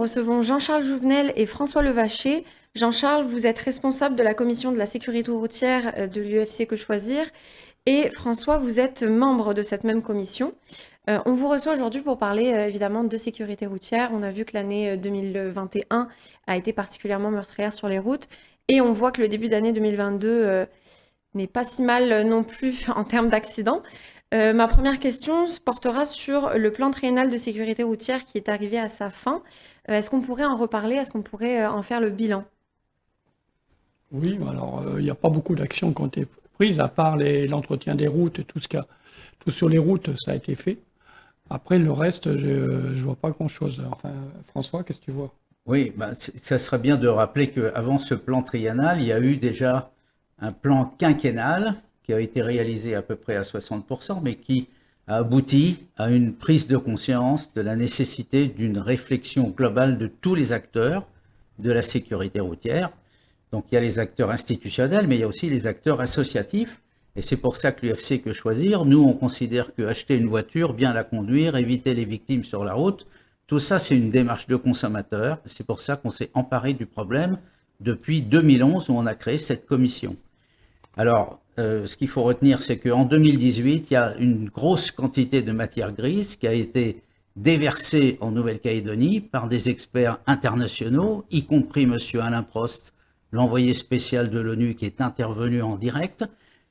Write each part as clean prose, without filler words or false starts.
recevons Jean-Charles Jouvenel et François Levacher. Jean-Charles, vous êtes responsable de la commission de la sécurité routière de l'UFC Que Choisir. Et François, vous êtes membre de cette même commission. On vous reçoit aujourd'hui pour parler évidemment de sécurité routière. On a vu que l'année 2021 a été particulièrement meurtrière sur les routes. Et on voit que le début d'année 2022 n'est pas si mal non plus en termes d'accidents. Ma première question portera sur le plan triennal de sécurité routière qui est arrivé à sa fin. Est-ce qu'on pourrait en reparler? Est-ce qu'on pourrait en faire le bilan? Oui, alors il n'y a pas beaucoup d'actions qui ont été prises, à part l'entretien des routes, tout sur les routes, ça a été fait. Après, le reste, je ne vois pas grand-chose. Enfin, François, qu'est-ce que tu vois? Oui, ça serait bien de rappeler qu'avant ce plan triennal, il y a eu déjà un plan quinquennal qui a été réalisé à peu près à 60%, mais qui a abouti à une prise de conscience de la nécessité d'une réflexion globale de tous les acteurs de la sécurité routière. Donc il y a les acteurs institutionnels, mais il y a aussi les acteurs associatifs. Et c'est pour ça que l'UFC Que Choisir, nous, on considère qu'acheter une voiture, bien la conduire, éviter les victimes sur la route, tout ça, c'est une démarche de consommateur. C'est pour ça qu'on s'est emparé du problème depuis 2011, où on a créé cette commission. Alors, ce qu'il faut retenir, c'est qu'en 2018, il y a une grosse quantité de matière grise qui a été déversée en Nouvelle-Calédonie par des experts internationaux, y compris M. Alain Prost, l'envoyé spécial de l'ONU qui est intervenu en direct.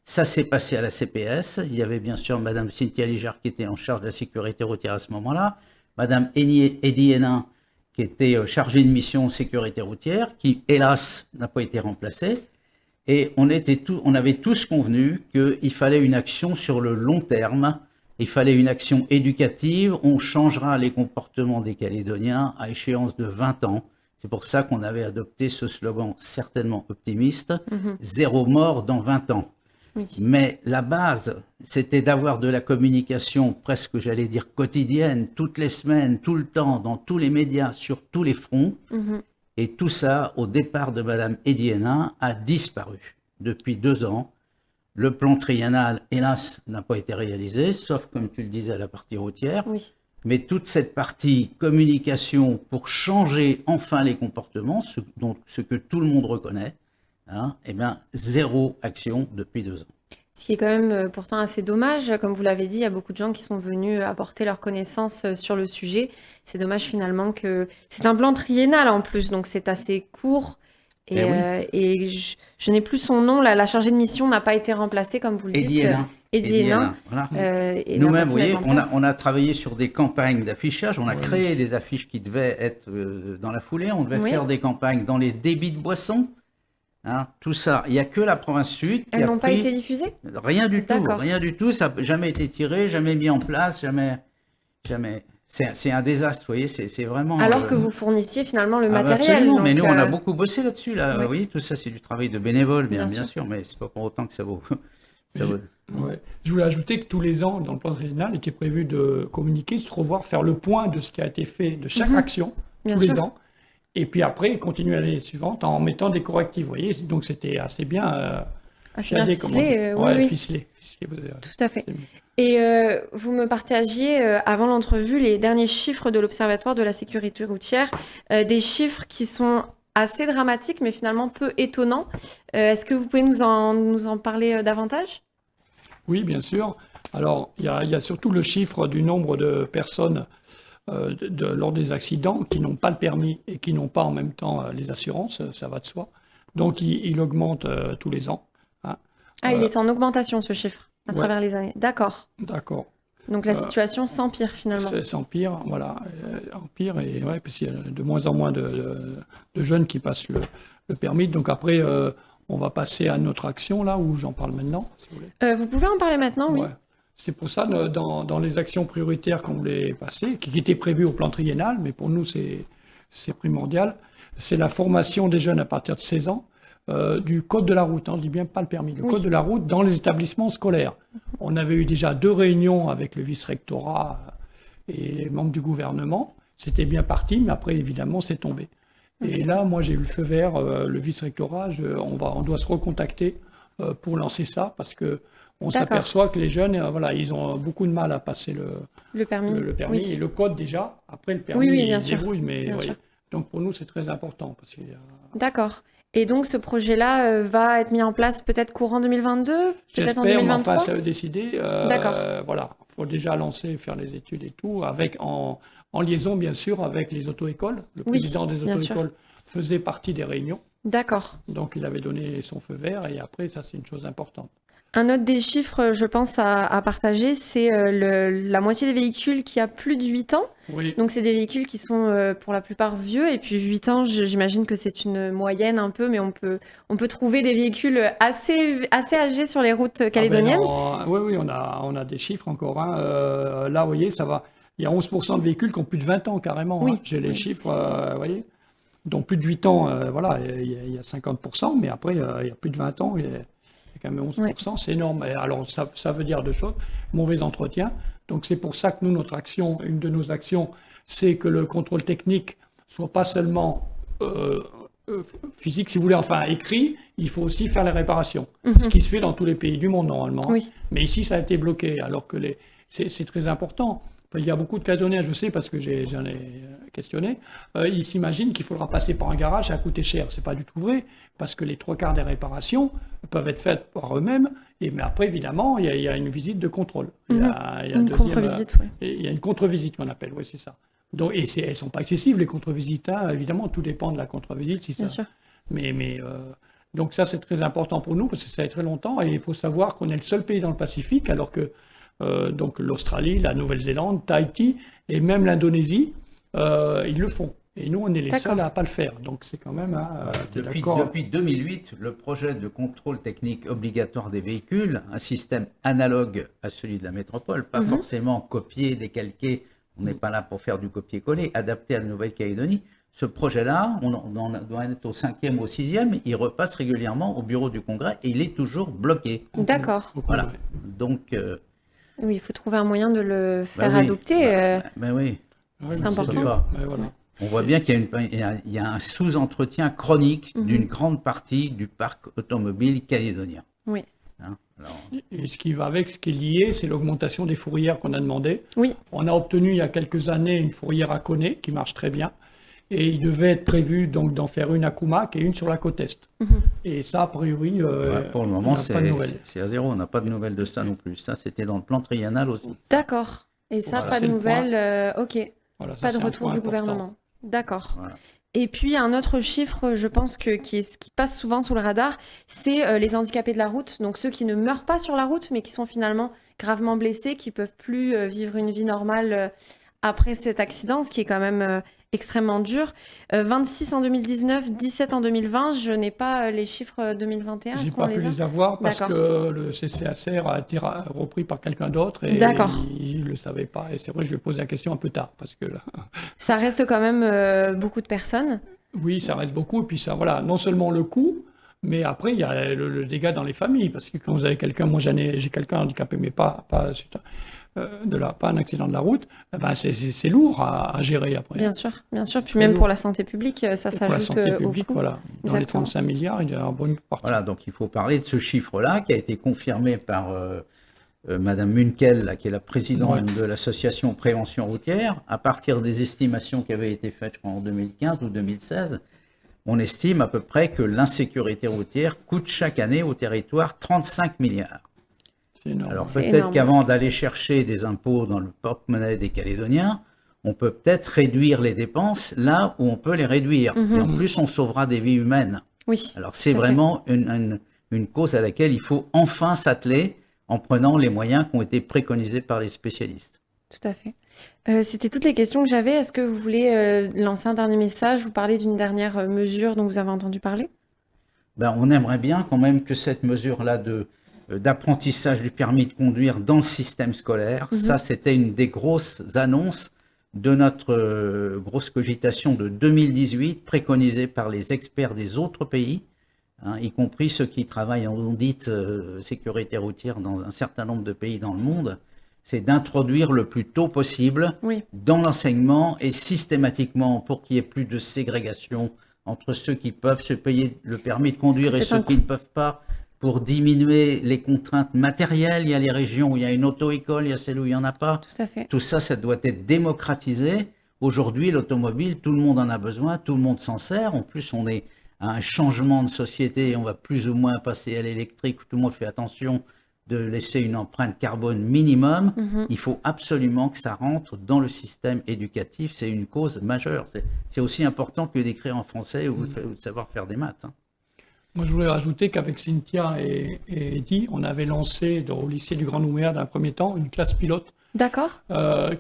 Ça s'est passé à la CPS. Il y avait bien sûr Mme Cynthia Ligard qui était en charge de la sécurité routière à ce moment-là, Mme Eddy Hénin qui était chargée de mission sécurité routière, qui hélas n'a pas été remplacée. Et on avait tous convenu qu'il fallait une action sur le long terme, il fallait une action éducative, on changera les comportements des Calédoniens à échéance de 20 ans. C'est pour ça qu'on avait adopté ce slogan certainement optimiste, zéro mort dans 20 ans. Oui. Mais la base, c'était d'avoir de la communication presque, j'allais dire, quotidienne, toutes les semaines, tout le temps, dans tous les médias, sur tous les fronts. Et tout ça, au départ de Mme Eddy Hénin, a disparu depuis 2 ans. Le plan triennal, hélas, n'a pas été réalisé, sauf, comme tu le disais, la partie routière. Oui. Mais toute cette partie communication pour changer enfin les comportements, ce que tout le monde reconnaît, eh bien, zéro action depuis 2 ans. Ce qui est quand même pourtant assez dommage. Comme vous l'avez dit, il y a beaucoup de gens qui sont venus apporter leurs connaissances sur le sujet. C'est dommage finalement que... C'est un plan triennal en plus, donc c'est assez court. Et, et je n'ai plus son nom. La chargée de mission n'a pas été remplacée, comme vous le dites. Eddy Hénin. Voilà. Et nous-mêmes, vous n'a pas pu voyez, mettre en place. on a travaillé sur des campagnes d'affichage. On a créé des affiches qui devaient être dans la foulée. On devait faire des campagnes dans les débits de boissons. Tout ça, il n'y a que la province sud qui Elles a n'ont pas pris été diffusées? rien du tout, D'accord. rien du tout. Ça n'a jamais été tiré, jamais mis en place, jamais. C'est un désastre, vous voyez. C'est vraiment. Alors que vous fournissiez finalement le bah matériel. absolument, Donc, mais nous on a beaucoup bossé là-dessus. Là. Ouais. Vous voyez, tout ça c'est du travail de bénévole, bien Bien sûr, mais c'est pas pour autant que ça vaut. Ouais. Je voulais ajouter que tous les ans, dans le plan triennal, il était prévu de communiquer, de se revoir, faire le point de ce qui a été fait, de chaque action, Bien tous sûr. les ans. Et puis après, continuer l'année suivante en mettant des correctifs. Vous voyez, donc c'était assez bien. Assez bien shadé, comment ficelé, dire. oui, Ouais, oui. ficelé, vous avez raison. Tout à fait. C'est mieux. Et vous me partagiez avant l'entrevue les derniers chiffres de l'Observatoire de la sécurité routière, des chiffres qui sont assez dramatiques mais finalement peu étonnants. Est-ce que vous pouvez nous en parler davantage? Oui, bien sûr. Alors, il y a surtout le chiffre du nombre de personnes lors des accidents qui n'ont pas le permis et qui n'ont pas en même temps les assurances, ça va de soi. Donc, il augmente tous les ans. Il est en augmentation ce chiffre à travers les années. D'accord. D'accord. Donc la situation s'empire finalement. Ça s'empire, voilà, empire, et ouais, puisqu'il y a de moins en moins de jeunes qui passent le permis. Donc après, on va passer à notre action, là, où j'en parle maintenant, si vous voulez. Vous pouvez en parler maintenant, oui. Ouais. C'est pour ça, dans les actions prioritaires qu'on voulait passer, qui étaient prévues au plan triennal, mais pour nous, c'est primordial, c'est la formation des jeunes à partir de 16 ans, du code de la route, on dit bien pas le permis, le code de la route dans les établissements scolaires. On avait eu déjà 2 réunions avec le vice-rectorat et les membres du gouvernement, c'était bien parti, mais après, évidemment, c'est tombé. Et là, moi, j'ai eu le feu vert, le vice-rectorat, on doit se recontacter pour lancer ça, parce que on s'aperçoit que les jeunes, voilà, ils ont beaucoup de mal à passer le permis. Oui. Et le code déjà, après le permis, ils se débrouillent, mais Donc pour nous, c'est très important. Parce qu'il y a... D'accord. Et donc ce projet-là va être mis en place peut-être courant 2022, peut-être en J'espère, mais 2023? enfin, ça veut décider. D'accord. Voilà, il faut déjà lancer, faire les études et tout, en liaison, bien sûr, avec les auto-écoles. Le Oui, président des bien sûr. auto-écoles faisait partie des réunions. D'accord. Donc, il avait donné son feu vert. Et après, ça, c'est une chose importante. Un autre des chiffres, je pense, à partager, c'est la moitié des véhicules qui a plus de 8 ans. Oui, Donc, c'est des véhicules qui sont pour la plupart vieux. Et puis, 8 ans, j'imagine que c'est une moyenne un peu, mais on peut trouver des véhicules assez âgés sur les routes calédoniennes. Oui, on a des chiffres encore. Hein. Là, vous voyez, ça va. Il y a 11% de véhicules qui ont plus de 20 ans, carrément. Oui, Hein. J'ai les oui, chiffres, vous voyez. Donc, plus de 8 ans, voilà, il y a 50%, mais après, il y a plus de 20 ans, il y a quand même 11%, c'est énorme. Et alors, ça veut dire deux choses. Mauvais entretien. Donc, c'est pour ça que nous, notre action, une de nos actions, c'est que le contrôle technique soit pas seulement physique, si vous voulez, enfin écrit, il faut aussi faire les réparations. Ce qui se fait dans tous les pays du monde, normalement. Oui. Mais ici, ça a été bloqué, alors que c'est très important. Il y a beaucoup de Calédoniens, je sais, parce que j'en ai questionné, ils s'imaginent qu'il faudra passer par un garage, ça a coûté cher. C'est pas du tout vrai, parce que les 3/4 des réparations peuvent être faites par eux-mêmes. Mais après, évidemment, il y a une visite de contrôle. Il y a Une contre-visite, oui. Il y a une contre-visite qu'on appelle, oui, c'est ça. Donc, elles ne sont pas excessives, les contre-visites. Hein. Évidemment, tout dépend de la contre-visite. Si Bien ça... sûr. Donc ça, c'est très important pour nous, parce que ça fait très longtemps. Et il faut savoir qu'on est le seul pays dans le Pacifique, alors que donc l'Australie, la Nouvelle-Zélande, Tahiti et même l'Indonésie, ils le font. Et nous, on est les seuls à ne pas le faire. Donc c'est quand même... Depuis 2008, le projet de contrôle technique obligatoire des véhicules, un système analogue à celui de la métropole, pas forcément copié, décalqué, on n'est pas là pour faire du copier-coller, adapté à la Nouvelle-Calédonie. Ce projet-là, on doit être au 5e ou au 6e, il repasse régulièrement au bureau du Congrès et il est toujours bloqué. D'accord. Voilà. Donc... oui, il faut trouver un moyen de le faire oui, adopter. oui. C'est important. Voilà. On voit bien qu'il y a un sous-entretien chronique d'une grande partie du parc automobile calédonien. Oui. Hein, alors... Et ce qui va avec, ce qui est lié, c'est l'augmentation des fourrières qu'on a demandé. Oui. On a obtenu il y a quelques années une fourrière à Coné qui marche très bien. Et il devait être prévu donc d'en faire une à Comac et une sur la côte Est. Et ça, a priori, pour le moment, c'est à zéro. On n'a pas de nouvelles de ça non plus. Ça, c'était dans le plan triennal aussi. D'accord. Et ça, Voilà, pas de c'est le nouvelles. Ok. Voilà, ça, Pas de c'est un retour point du important. gouvernement. D'accord. Voilà. Et puis, un autre chiffre, je pense, qui passe souvent sous le radar, c'est les handicapés de la route. Donc, ceux qui ne meurent pas sur la route, mais qui sont finalement gravement blessés, qui peuvent plus vivre une vie normale après cet accident, ce qui est quand même extrêmement dur. 26 en 2019, 17 en 2020. Je n'ai pas les chiffres 2021. Je Est-ce n'ai qu'on pas pu les a? les avoir parce D'accord. que le CCASR a été repris par quelqu'un d'autre et D'accord. il ne le savait pas. Et c'est vrai que je lui ai posé la question un peu tard. Parce que là, Ça reste quand même beaucoup de personnes. oui, ça reste beaucoup. Et puis ça, voilà, non seulement le coût, mais après, il y a le dégât dans les familles. Parce que quand vous avez quelqu'un, moi j'ai quelqu'un handicapé, mais pas pas un accident de la route, eh ben c'est lourd à gérer après. Bien sûr, bien sûr. Puis Très même lourd. pour la santé publique, ça Pour la s'ajoute santé au publique, coût. voilà. Dans les Exactement. 35 milliards, il y a un bon partie. Voilà, donc il faut parler de ce chiffre-là qui a été confirmé par Madame Munkel, là, qui est la présidente de l'association Prévention routière. À partir des estimations qui avaient été faites, je crois, en 2015 ou 2016, on estime à peu près que l'insécurité routière coûte chaque année au territoire 35 milliards. C'est énorme. Alors C'est peut-être énorme. qu'avant d'aller chercher des impôts dans le porte-monnaie des Calédoniens, on peut peut-être réduire les dépenses là où on peut les réduire. Et en plus, on sauvera des vies humaines. Oui. Alors c'est tout à fait. vraiment une cause à laquelle il faut enfin s'atteler en prenant les moyens qui ont été préconisés par les spécialistes. Tout à fait. C'était toutes les questions que j'avais. Est-ce que vous voulez lancer un dernier message ou parler d'une dernière mesure dont vous avez entendu parler? Ben, on aimerait bien quand même que cette mesure-là d'apprentissage du permis de conduire dans le système scolaire, ça c'était une des grosses annonces de notre grosse cogitation de 2018, préconisée par les experts des autres pays, hein, y compris ceux qui travaillent en dite sécurité routière dans un certain nombre de pays dans le monde, c'est d'introduire le plus tôt possible Oui. dans l'enseignement et systématiquement pour qu'il n'y ait plus de ségrégation entre ceux qui peuvent se payer le permis de conduire Parce et que c'est ceux qui ne peuvent pas, pour diminuer les contraintes matérielles. Il y a les régions où il y a une auto-école, il y a celles où il n'y en a pas. Tout à fait. Tout ça, ça doit être démocratisé, Aujourd'hui, l'automobile, tout le monde en a besoin, tout le monde s'en sert. En plus, on est à un changement de société, on va plus ou moins passer à l'électrique, tout le monde fait attention de laisser une empreinte carbone minimum. Il faut absolument que ça rentre dans le système éducatif. C'est une cause majeure. C'est aussi important que d'écrire en français ou de savoir faire des maths. Moi, je voulais rajouter qu'avec Cynthia et Eddy, on avait lancé au lycée du Grand Nouméa, d'un premier temps, une classe pilote. D'accord.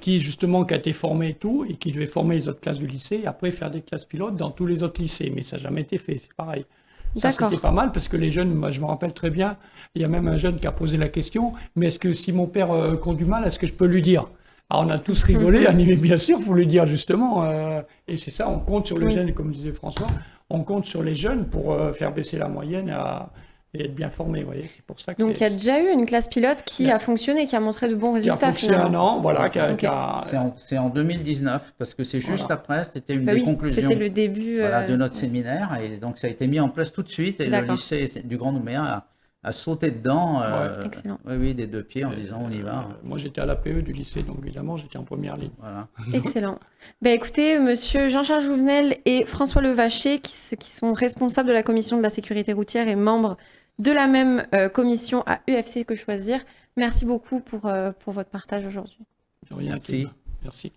Qui a été formée et tout, et qui devait former les autres classes du lycée, et après faire des classes pilotes dans tous les autres lycées. Mais ça n'a jamais été fait, c'est pareil. Ça, c'était pas mal, parce que les jeunes, moi je me rappelle très bien, il y a même un jeune qui a posé la question, mais est-ce que si mon père conduit mal, est-ce que je peux lui dire? Alors on a tous rigolé, animé, bien sûr, il faut lui dire justement, et c'est ça, on compte sur les jeunes, comme disait François, on compte sur les jeunes pour faire baisser la moyenne et être bien formés, vous voyez, c'est pour ça que Donc il y a déjà eu une classe pilote qui a fonctionné, qui a montré de bons résultats. Qui a fonctionné un an, voilà. C'est en 2019, parce que c'est juste après, c'était une des conclusions c'était le début, de notre séminaire, et donc ça a été mis en place tout de suite, et le lycée du Grand Nouméa a sauté dedans, Excellent. des deux pieds, en disant on y va. Moi j'étais à l'APE du lycée, donc évidemment j'étais en première ligne. Voilà. Excellent. Écoutez, monsieur Jean-Charles Jouvenel et François Levacher, qui sont responsables de la commission de la sécurité routière et membres de la même commission à UFC Que Choisir. Merci beaucoup pour votre partage aujourd'hui. De rien, Merci. Merci.